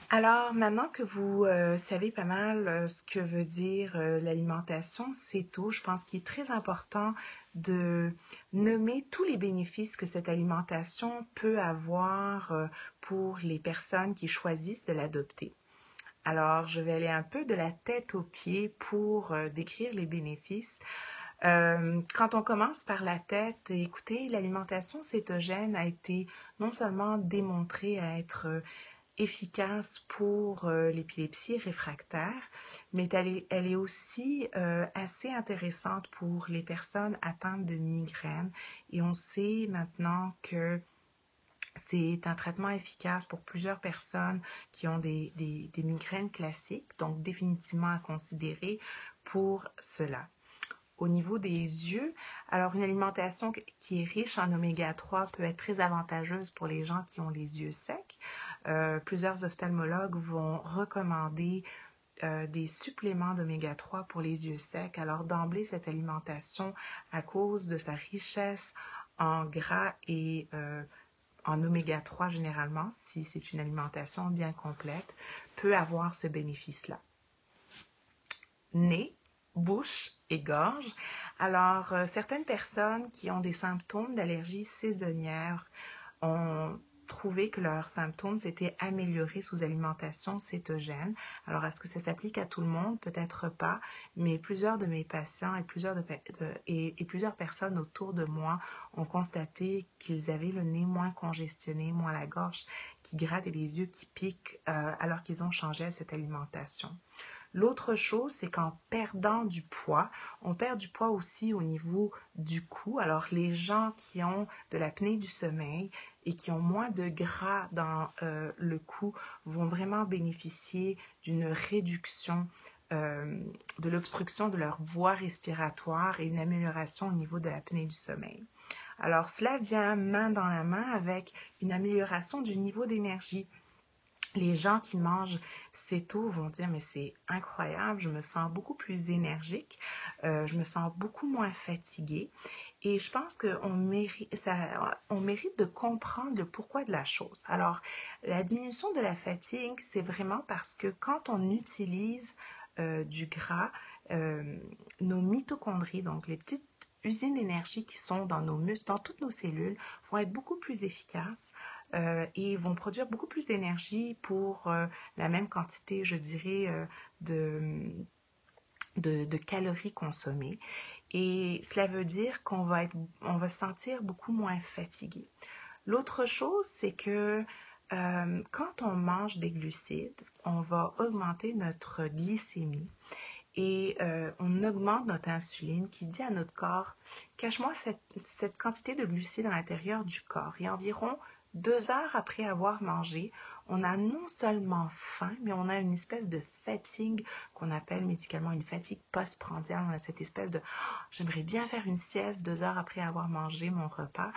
Alors, maintenant que vous savez pas mal ce que veut dire l'alimentation céto, je pense qu'il est très important de nommer tous les bénéfices que cette alimentation peut avoir pour les personnes qui choisissent de l'adopter. Alors, je vais aller un peu de la tête aux pieds pour décrire les bénéfices. Quand on commence par la tête, écoutez, l'alimentation cétogène a été non seulement démontrée à être efficace pour l'épilepsie réfractaire, mais elle est aussi assez intéressante pour les personnes atteintes de migraines. Et on sait maintenant que c'est un traitement efficace pour plusieurs personnes qui ont des migraines classiques, donc définitivement à considérer pour cela. Au niveau des yeux, alors une alimentation qui est riche en oméga 3 peut être très avantageuse pour les gens qui ont les yeux secs. Plusieurs ophtalmologues vont recommander des suppléments d'oméga 3 pour les yeux secs. Alors d'emblée, cette alimentation, à cause de sa richesse en gras et en oméga 3 généralement, si c'est une alimentation bien complète, peut avoir ce bénéfice-là. Nez, bouche et gorge. Alors, certaines personnes qui ont des symptômes d'allergie saisonnière ont trouvé que leurs symptômes s'étaient améliorés sous alimentation cétogène. Alors, est-ce que ça s'applique à tout le monde? Peut-être pas, mais plusieurs de mes patients et plusieurs personnes autour de moi ont constaté qu'ils avaient le nez moins congestionné, moins la gorge qui gratte et les yeux qui piquent alors qu'ils ont changé à cette alimentation. L'autre chose, c'est qu'en perdant du poids, on perd du poids aussi au niveau du cou. Alors, les gens qui ont de l'apnée du sommeil et qui ont moins de gras dans le cou vont vraiment bénéficier d'une réduction de l'obstruction de leur voie respiratoire et une amélioration au niveau de l'apnée du sommeil. Alors, cela vient main dans la main avec une amélioration du niveau d'énergie. Les gens qui mangent céto vont dire, mais c'est incroyable, je me sens beaucoup plus énergique, je me sens beaucoup moins fatiguée. Et je pense qu'on mérite de comprendre le pourquoi de la chose. Alors, la diminution de la fatigue, c'est vraiment parce que quand on utilise du gras, nos mitochondries, donc les petites usines d'énergie qui sont dans nos muscles, dans toutes nos cellules, vont être beaucoup plus efficaces et vont produire beaucoup plus d'énergie pour la même quantité, je dirais, de calories consommées. Et cela veut dire qu'on va se sentir beaucoup moins fatigué. L'autre chose, c'est que quand on mange des glucides, on va augmenter notre glycémie et on augmente notre insuline qui dit à notre corps, cache-moi cette quantité de glucides à l'intérieur du corps. Et environ 2 heures après avoir mangé, on a non seulement faim, mais on a une espèce de fatigue qu'on appelle médicalement une fatigue postprandiale. On a cette espèce de j'aimerais bien faire une sieste 2 heures après avoir mangé mon repas.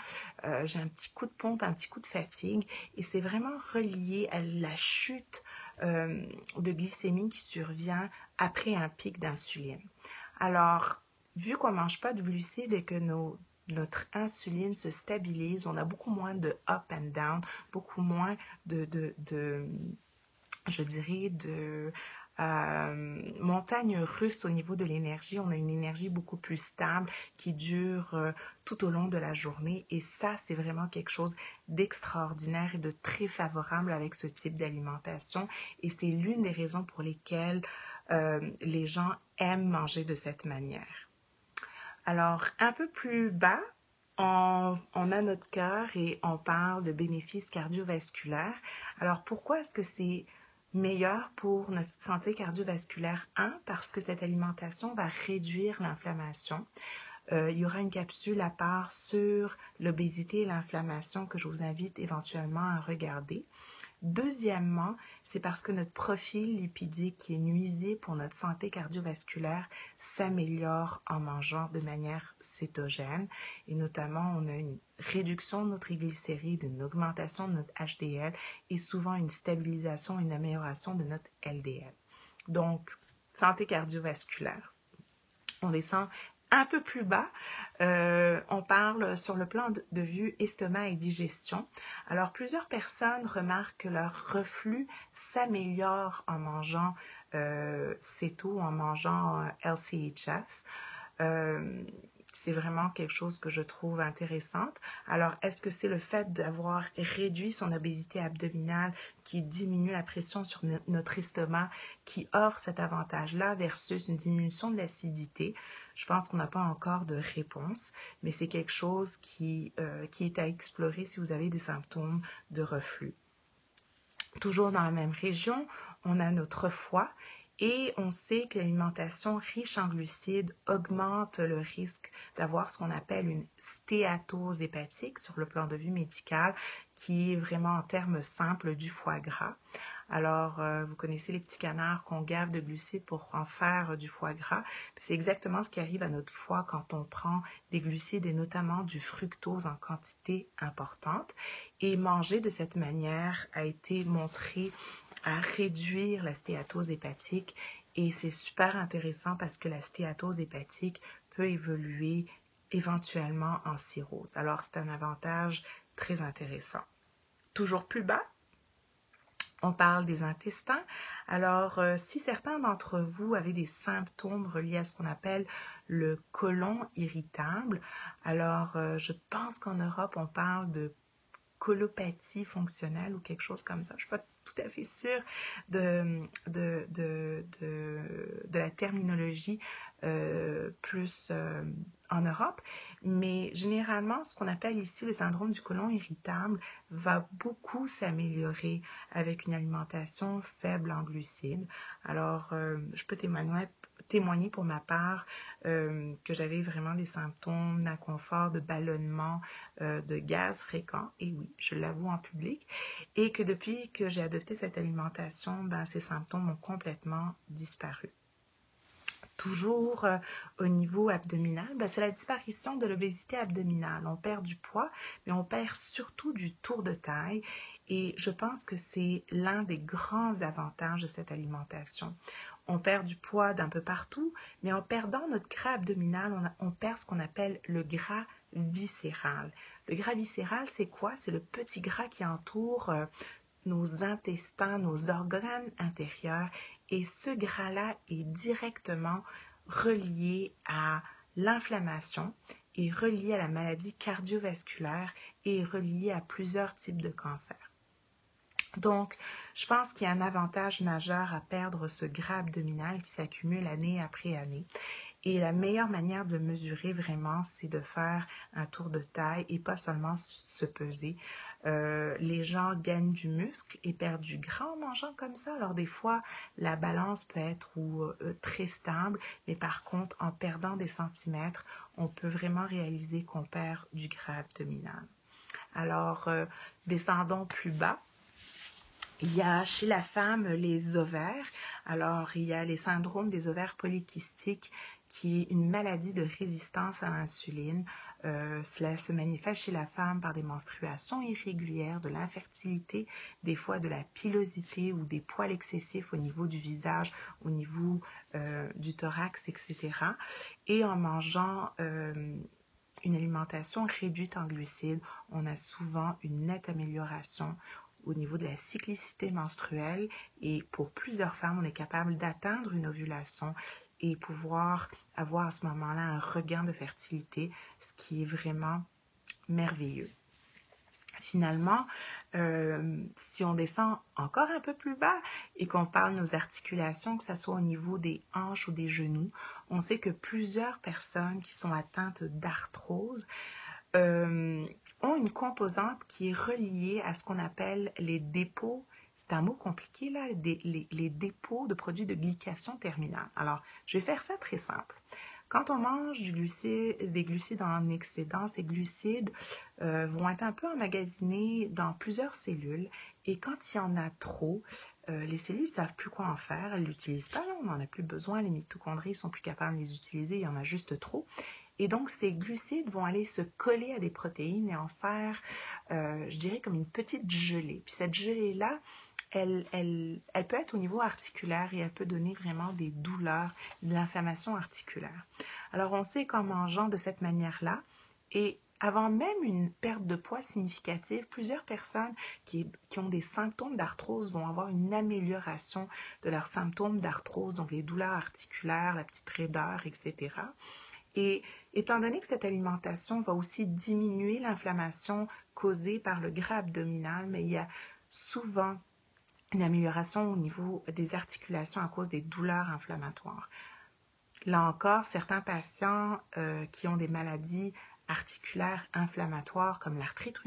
J'ai un petit coup de pompe, un petit coup de fatigue. Et c'est vraiment relié à la chute de glycémie qui survient après un pic d'insuline. Alors, vu qu'on ne mange pas de glucides et que notre insuline se stabilise, on a beaucoup moins de up and down, beaucoup moins je dirais, de montagne russe au niveau de l'énergie. On a une énergie beaucoup plus stable qui dure tout au long de la journée. Et ça, c'est vraiment quelque chose d'extraordinaire et de très favorable avec ce type d'alimentation. Et c'est l'une des raisons pour lesquelles les gens aiment manger de cette manière. Alors, un peu plus bas, on a notre cœur et on parle de bénéfices cardiovasculaires. Alors, pourquoi est-ce que c'est meilleur pour notre santé cardiovasculaire? Parce que cette alimentation va réduire l'inflammation. Il y aura une capsule à part sur l'obésité et l'inflammation que je vous invite éventuellement à regarder. Deuxièmement, c'est parce que notre profil lipidique qui est nuisible pour notre santé cardiovasculaire s'améliore en mangeant de manière cétogène. Et notamment, on a une réduction de notre triglycérides, une augmentation de notre HDL et souvent une stabilisation, une amélioration de notre LDL. Donc, santé cardiovasculaire. On descend Un peu plus bas, on parle sur le plan de vue estomac et digestion. Alors, plusieurs personnes remarquent que leur reflux s'améliore en mangeant CETO, en mangeant LCHF. Euh, c'est vraiment quelque chose que je trouve intéressante. Alors, est-ce que c'est le fait d'avoir réduit son obésité abdominale qui diminue la pression sur notre estomac qui offre cet avantage-là versus une diminution de l'acidité? Je pense qu'on n'a pas encore de réponse, mais c'est quelque chose qui est à explorer si vous avez des symptômes de reflux. Toujours dans la même région, on a notre foie et on sait que l'alimentation riche en glucides augmente le risque d'avoir ce qu'on appelle une stéatose hépatique sur le plan de vue médical, qui est vraiment en termes simples du foie gras. Alors, vous connaissez les petits canards qu'on gave de glucides pour en faire du foie gras. C'est exactement ce qui arrive à notre foie quand on prend des glucides et notamment du fructose en quantité importante. Et manger de cette manière a été montré à réduire la stéatose hépatique et c'est super intéressant parce que la stéatose hépatique peut évoluer éventuellement en cirrhose. Alors, c'est un avantage très intéressant. Toujours plus bas, on parle des intestins. Alors, si certains d'entre vous avaient des symptômes reliés à ce qu'on appelle le côlon irritable, alors je pense qu'en Europe, on parle de colopathie fonctionnelle ou quelque chose comme ça. Je ne suis pas tout à fait sûre de la terminologie plus en Europe, mais généralement, ce qu'on appelle ici le syndrome du côlon irritable va beaucoup s'améliorer avec une alimentation faible en glucides. Alors, je peux témoigner pour ma part que j'avais vraiment des symptômes d'inconfort, de ballonnement, de gaz fréquent, et oui, je l'avoue en public, et que depuis que j'ai adopté cette alimentation, ben, ces symptômes ont complètement disparu. Toujours au niveau abdominal, ben, c'est la disparition de l'obésité abdominale. On perd du poids, mais on perd surtout du tour de taille. Et je pense que c'est l'un des grands avantages de cette alimentation. On perd du poids d'un peu partout, mais en perdant notre gras abdominal, on perd ce qu'on appelle le gras viscéral. Le gras viscéral, c'est quoi? C'est le petit gras qui entoure nos intestins, nos organes intérieurs. Et ce gras-là est directement relié à l'inflammation, est relié à la maladie cardiovasculaire et relié à plusieurs types de cancers. Donc, je pense qu'il y a un avantage majeur à perdre ce gras abdominal qui s'accumule année après année. Et la meilleure manière de le mesurer vraiment, c'est de faire un tour de taille et pas seulement se peser. Les gens gagnent du muscle et perdent du gras en mangeant comme ça. Alors des fois, la balance peut être très stable, mais par contre, en perdant des centimètres, on peut vraiment réaliser qu'on perd du gras abdominal. Alors, descendons plus bas. Il y a chez la femme les ovaires. Alors, il y a les syndromes des ovaires polykystiques qui est une maladie de résistance à l'insuline. Cela se manifeste chez la femme par des menstruations irrégulières, de l'infertilité, des fois de la pilosité ou des poils excessifs au niveau du visage, au niveau du thorax, etc. Et en mangeant une alimentation réduite en glucides, on a souvent une nette amélioration au niveau de la cyclicité menstruelle et pour plusieurs femmes, on est capable d'atteindre une ovulation et pouvoir avoir à ce moment-là un regain de fertilité, ce qui est vraiment merveilleux. Finalement, si on descend encore un peu plus bas et qu'on parle de nos articulations, que ce soit au niveau des hanches ou des genoux, on sait que plusieurs personnes qui sont atteintes d'arthrose ont une composante qui est reliée à ce qu'on appelle les dépôts. C'est un mot compliqué, là, les dépôts de produits de glycation terminale. Alors, je vais faire ça très simple. Quand on mange des glucides en excédent, ces glucides vont être un peu emmagasinés dans plusieurs cellules et quand il y en a trop, les cellules ne savent plus quoi en faire, elles ne l'utilisent pas, là, on n'en a plus besoin, les mitochondries ne sont plus capables de les utiliser, il y en a juste trop. Et donc, ces glucides vont aller se coller à des protéines et en faire, je dirais, comme une petite gelée. Puis cette gelée-là elle peut être au niveau articulaire et elle peut donner vraiment des douleurs, de l'inflammation articulaire. Alors, on sait qu'en mangeant de cette manière-là, et avant même une perte de poids significative, plusieurs personnes qui ont des symptômes d'arthrose vont avoir une amélioration de leurs symptômes d'arthrose, donc les douleurs articulaires, la petite raideur, etc. Et étant donné que cette alimentation va aussi diminuer l'inflammation causée par le gras abdominal, mais il y a souvent une amélioration au niveau des articulations à cause des douleurs inflammatoires. Là encore, certains patients qui ont des maladies articulaires inflammatoires comme l'arthrite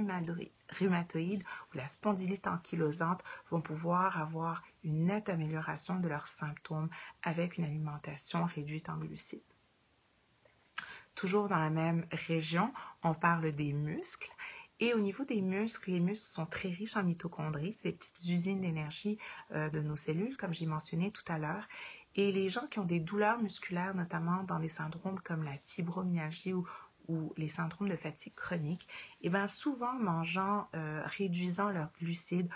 rhumatoïde ou la spondylite ankylosante vont pouvoir avoir une nette amélioration de leurs symptômes avec une alimentation réduite en glucides. Toujours dans la même région, on parle des muscles. Et au niveau des muscles, les muscles sont très riches en mitochondries, c'est les petites usines d'énergie de nos cellules, comme j'ai mentionné tout à l'heure. Et les gens qui ont des douleurs musculaires, notamment dans des syndromes comme la fibromyalgie ou les syndromes de fatigue chronique, et bien souvent mangeant, réduisant leurs glucides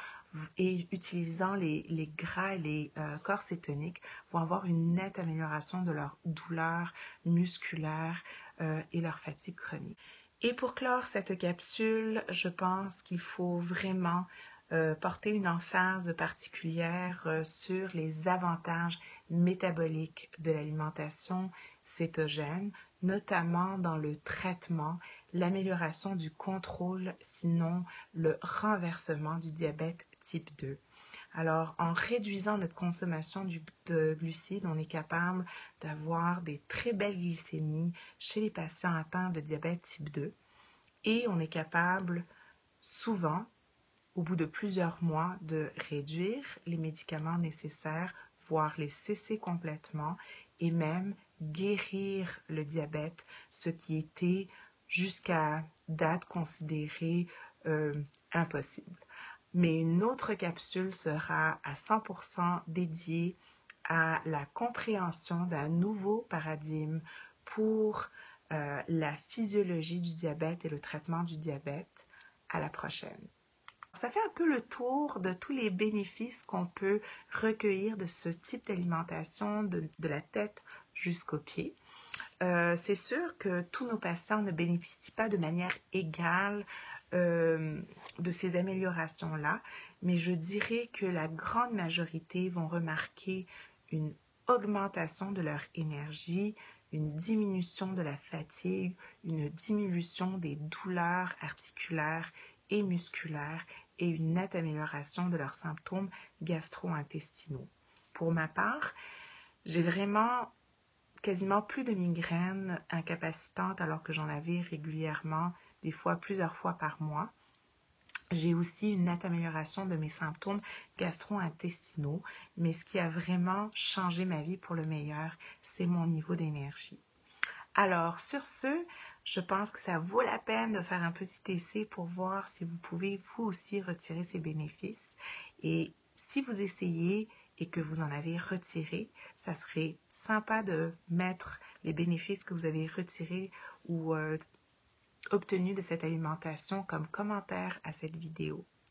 et utilisant les gras et les corps cétoniques vont avoir une nette amélioration de leurs douleurs musculaires et leur fatigue chronique. Et pour clore cette capsule, je pense qu'il faut vraiment porter une emphase particulière sur les avantages métaboliques de l'alimentation cétogène, notamment dans le traitement, l'amélioration du contrôle, sinon le renversement du diabète type 2. Alors, en réduisant notre consommation de glucides, on est capable d'avoir des très belles glycémies chez les patients atteints de diabète type 2 et on est capable souvent, au bout de plusieurs mois, de réduire les médicaments nécessaires, voire les cesser complètement et même guérir le diabète, ce qui était jusqu'à date considéré impossible. Mais une autre capsule sera à 100% dédiée à la compréhension d'un nouveau paradigme pour la physiologie du diabète et le traitement du diabète. À la prochaine. Ça fait un peu le tour de tous les bénéfices qu'on peut recueillir de ce type d'alimentation de la tête jusqu'aux pieds. C'est sûr que tous nos patients ne bénéficient pas de manière égale de ces améliorations-là, mais je dirais que la grande majorité vont remarquer une augmentation de leur énergie, une diminution de la fatigue, une diminution des douleurs articulaires et musculaires et une nette amélioration de leurs symptômes gastro-intestinaux. Pour ma part, j'ai vraiment quasiment plus de migraines incapacitantes alors que j'en avais régulièrement, des fois plusieurs fois par mois. J'ai aussi une nette amélioration de mes symptômes gastro-intestinaux, mais ce qui a vraiment changé ma vie pour le meilleur, c'est mon niveau d'énergie. Alors, sur ce, je pense que ça vaut la peine de faire un petit essai pour voir si vous pouvez vous aussi retirer ces bénéfices. Et si vous essayez et que vous en avez retiré, ça serait sympa de mettre les bénéfices que vous avez retirés ou obtenus de cette alimentation comme commentaire à cette vidéo.